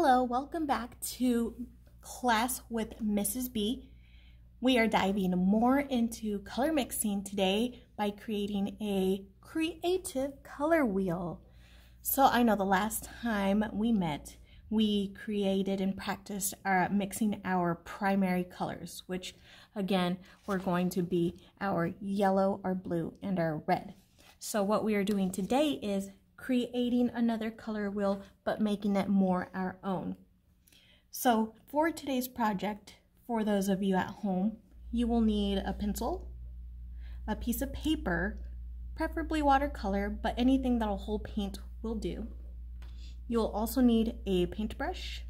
Hello, welcome back to class with Mrs. B. We are diving more into color mixing today by creating a creative color wheel. So I know the last time we met, we created and practiced mixing our primary colors, which again, were going to be our yellow, our blue, and our red. So what we are doing today is creating another color wheel, but making it more our own. So for today's project, for those of you at home, you will need a pencil, a piece of paper, preferably watercolor, but anything that'll hold paint will do. You'll also need a paintbrush.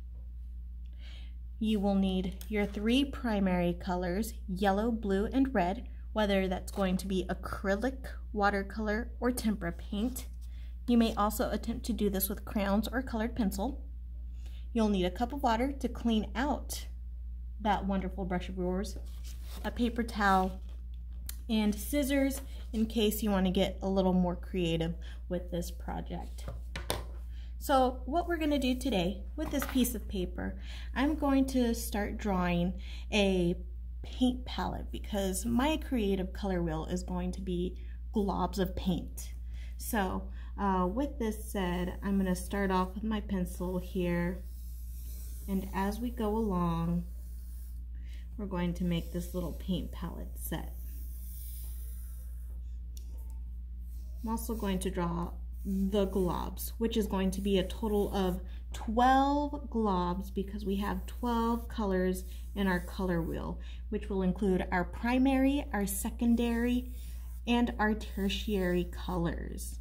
You will need your three primary colors, yellow, blue, and red, whether that's going to be acrylic, watercolor, or tempera paint. You may also attempt to do this with crayons or colored pencil. You'll need a cup of water to clean out that wonderful brush of yours, a paper towel, and scissors in case you want to get a little more creative with this project. So what we're going to do today with this piece of paper, I'm going to start drawing a paint palette because my creative color wheel is going to be globs of paint. So with this said, I'm going to start off with my pencil here, and as we go along, we're going to make this little paint palette set. I'm also going to draw the globs, which is going to be a total of 12 globs because we have 12 colors in our color wheel, which will include our primary, our secondary, and our tertiary colors.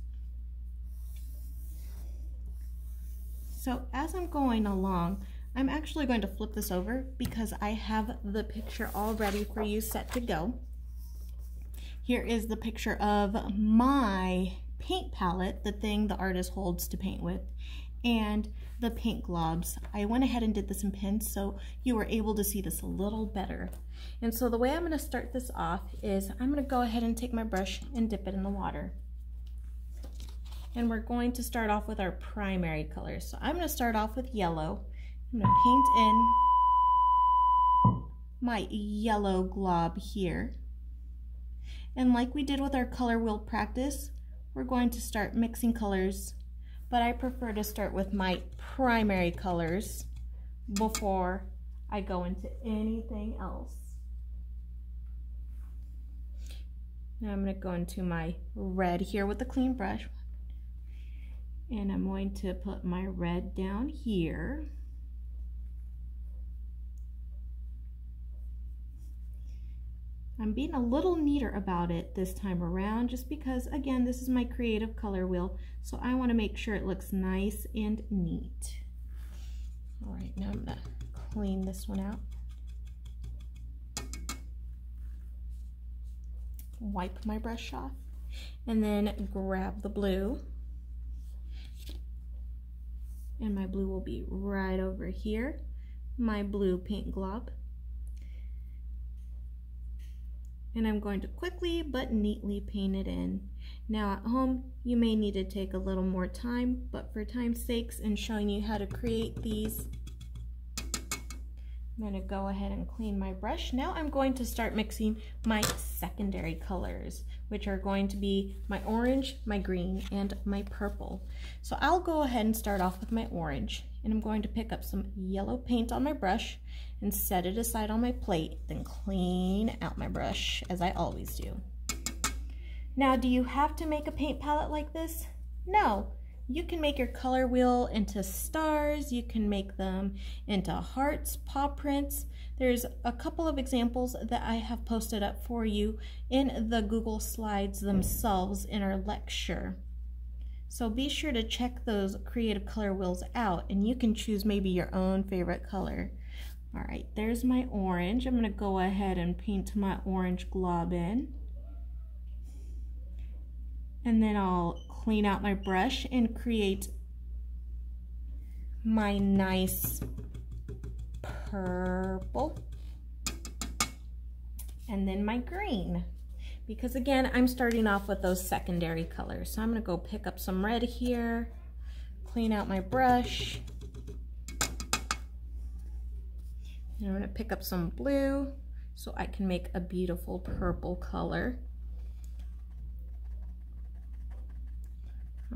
So as I'm going along, I'm actually going to flip this over because I have the picture all ready for you set to go. Here is the picture of my paint palette, the thing the artist holds to paint with, and the paint globs. I went ahead and did this in pens so you were able to see this a little better. And so the way I'm going to start this off is I'm going to go ahead and take my brush and dip it in the water. And we're going to start off with our primary colors. So I'm going to start off with yellow. I'm going to paint in my yellow glob here. And like we did with our color wheel practice, we're going to start mixing colors, but I prefer to start with my primary colors before I go into anything else. Now I'm going to go into my red here with a clean brush. And I'm going to put my red down here. I'm being a little neater about it this time around just because, again, this is my creative color wheel, so I want to make sure it looks nice and neat. All right, now I'm going to clean this one out. Wipe my brush off and then grab the blue. And my blue will be right over here, my blue paint glob. And I'm going to quickly but neatly paint it in. Now at home, you may need to take a little more time, but for time's sakes and showing you how to create these, I'm going to go ahead and clean my brush. Now I'm going to start mixing my secondary colors, which are going to be my orange, my green, and my purple. So I'll go ahead and start off with my orange, and I'm going to pick up some yellow paint on my brush and set it aside on my plate, then clean out my brush as I always do. Now, do you have to make a paint palette like this? No. You can make your color wheel into stars, you can make them into hearts, paw prints. There's a couple of examples that I have posted up for you in the Google Slides themselves in our lecture. So be sure to check those creative color wheels out and you can choose maybe your own favorite color. All right, there's my orange. I'm going to go ahead and paint my orange glob in. And then I'll clean out my brush and create my nice purple. And then my green. Because again, I'm starting off with those secondary colors. So I'm going to go pick up some red here, clean out my brush, And I'm going to pick up some blue so I can make a beautiful purple color.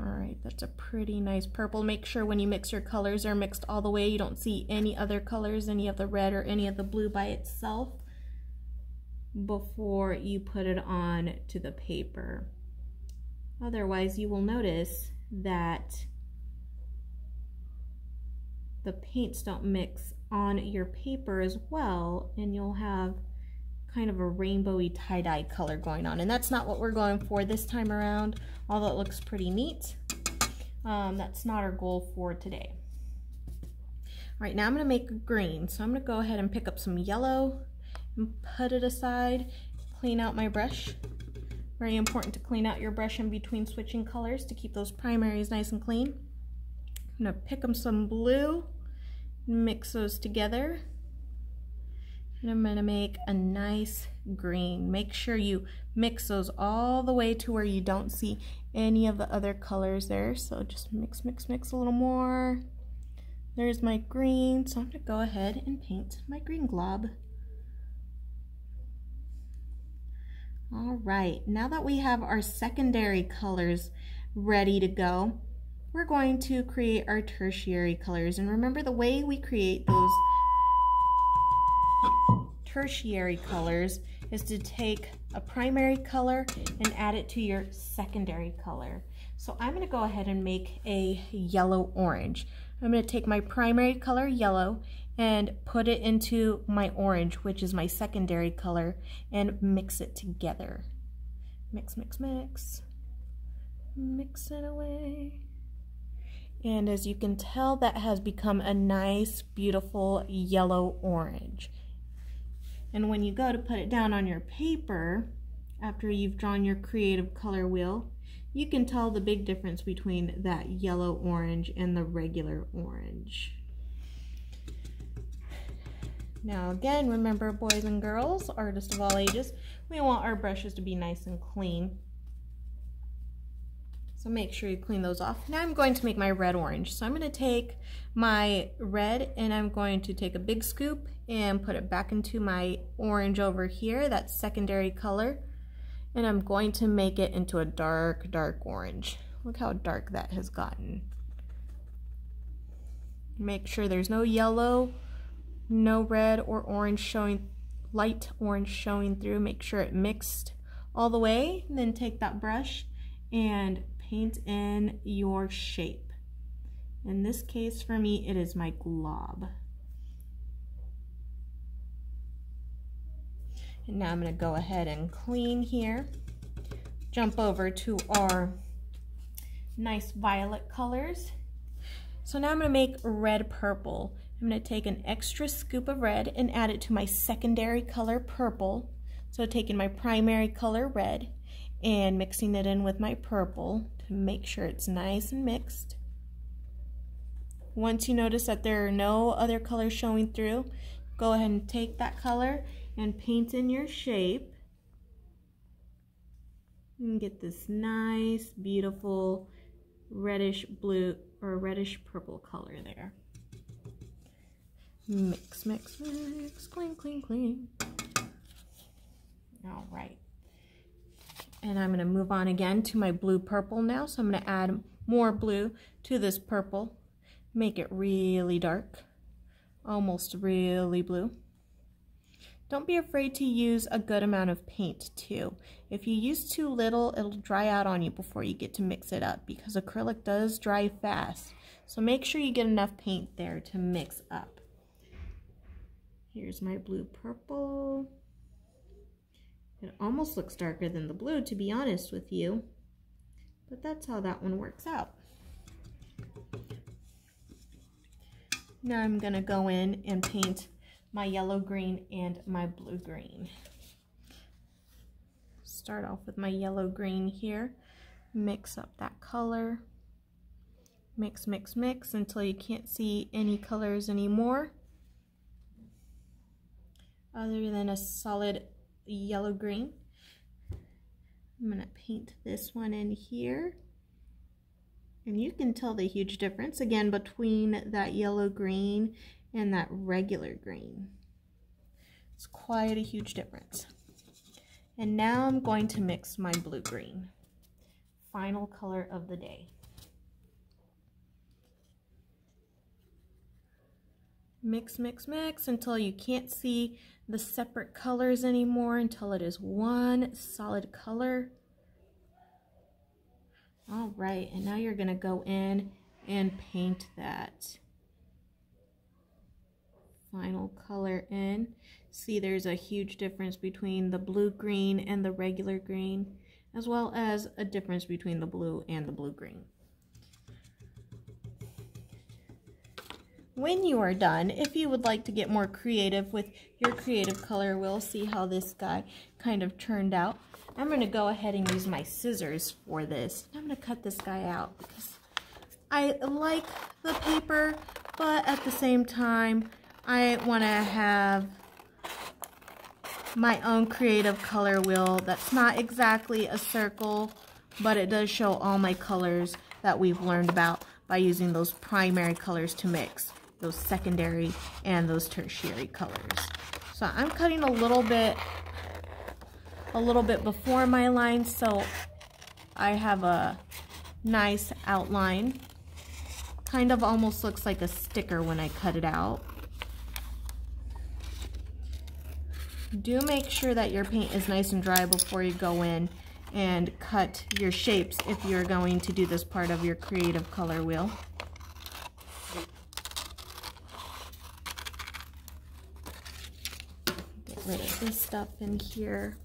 All right, that's a pretty nice purple. Make sure when you mix your colors they're mixed all the way. You don't see any other colors, any of the red or any of the blue by itself before you put it on to the paper. Otherwise, you will notice that the paints don't mix on your paper as well, and you'll have kind of a rainbowy tie-dye color going on, and that's not what we're going for this time around, although it looks pretty neat. That's not our goal for today. All right, now I'm going to make green, so I'm going to go ahead and pick up some yellow and put it aside, clean out my brush. Very important to clean out your brush in between switching colors to keep those primaries nice and clean. I'm going to pick up some blue, mix those together, and I'm going to make a nice green. Make sure you mix those all the way to where you don't see any of the other colors there. So just mix, mix, mix a little more. There's my green, so I'm going to go ahead and paint my green glob. All right, now that we have our secondary colors ready to go, we're going to create our tertiary colors. And remember, the way we create those tertiary colors is to take a primary color and add it to your secondary color. So I'm going to go ahead and make a yellow orange. I'm going to take my primary color, yellow, and put it into my orange, which is my secondary color, and mix it together. Mix, mix, mix. Mix it away. And as you can tell, that has become a nice, beautiful yellow orange. And when you go to put it down on your paper, after you've drawn your creative color wheel, you can tell the big difference between that yellow orange and the regular orange. Now again, remember, boys and girls, artists of all ages, we want our brushes to be nice and clean. So make sure you clean those off. Now I'm going to make my red orange. So I'm going to take my red and I'm going to take a big scoop and put it back into my orange over here, that secondary color. And I'm going to make it into a dark, dark orange. Look how dark that has gotten. Make sure there's no yellow, no red or orange showing, light orange showing through. Make sure it mixed all the way. And then take that brush and paint in your shape. In this case, for me, it is my glob. And now I'm going to go ahead and clean here. Jump over to our nice violet colors. So now I'm going to make red purple. I'm going to take an extra scoop of red and add it to my secondary color purple. So taking my primary color red and mixing it in with my purple to make sure it's nice and mixed. Once you notice that there are no other colors showing through, go ahead and take that color and paint in your shape and get this nice, beautiful reddish blue or reddish purple color there. Mix, mix, mix, clean, clean, clean. All right. And I'm going to move on again to my blue purple now. So I'm going to add more blue to this purple. Make it really dark, almost really blue. Don't be afraid to use a good amount of paint too. If you use too little, it'll dry out on you before you get to mix it up because acrylic does dry fast. So make sure you get enough paint there to mix up. Here's my blue purple. It almost looks darker than the blue, to be honest with you, but that's how that one works out. Now I'm going to go in and paint my yellow green and my blue green. Start off with my yellow green here. Mix up that color. Mix, mix, mix until you can't see any colors anymore other than a solid yellow green. I'm going to paint this one in here. And you can tell the huge difference again between that yellow green and that regular green. It's quite a huge difference. And now I'm going to mix my blue-green. Final color of the day. Mix, mix, mix until you can't see the separate colors anymore, until it is one solid color. All right, and now you're gonna go in and paint that final color in. See, there's a huge difference between the blue-green and the regular green, as well as a difference between the blue and the blue-green. When you are done, if you would like to get more creative with your creative color wheel, see how this guy kind of turned out. I'm going to go ahead and use my scissors for this. I'm going to cut this guy out because I like the paper, but at the same time, I want to have my own creative color wheel that's not exactly a circle, but it does show all my colors that we've learned about by using those primary colors to mix those secondary and those tertiary colors. So I'm cutting a little bit before my line, so I have a nice outline. Kind of almost looks like a sticker when I cut it out. Do make sure that your paint is nice and dry before you go in and cut your shapes if you're going to do this part of your creative color wheel. Get rid of this stuff in here.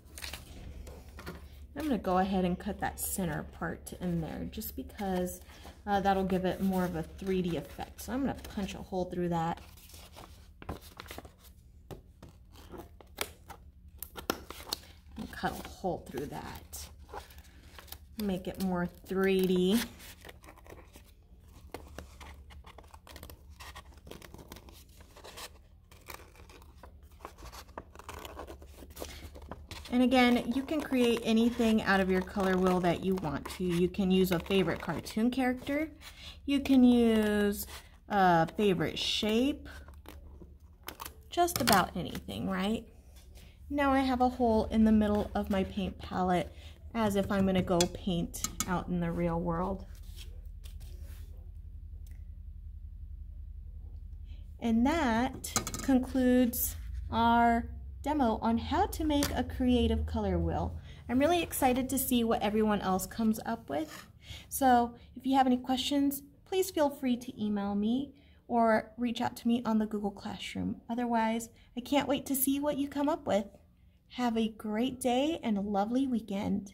I'm going to go ahead and cut that center part in there just because that'll give it more of a 3D effect. So I'm going to punch a hole through that. And cut a hole through that. Make it more 3D. And again, you can create anything out of your color wheel that you want to. You can use a favorite cartoon character. You can use a favorite shape. Just about anything, right? Now I have a hole in the middle of my paint palette as if I'm going to go paint out in the real world. And that concludes our demo on how to make a creative color wheel. I'm really excited to see what everyone else comes up with. So if you have any questions, please feel free to email me or reach out to me on the Google Classroom. Otherwise, I can't wait to see what you come up with. Have a great day and a lovely weekend.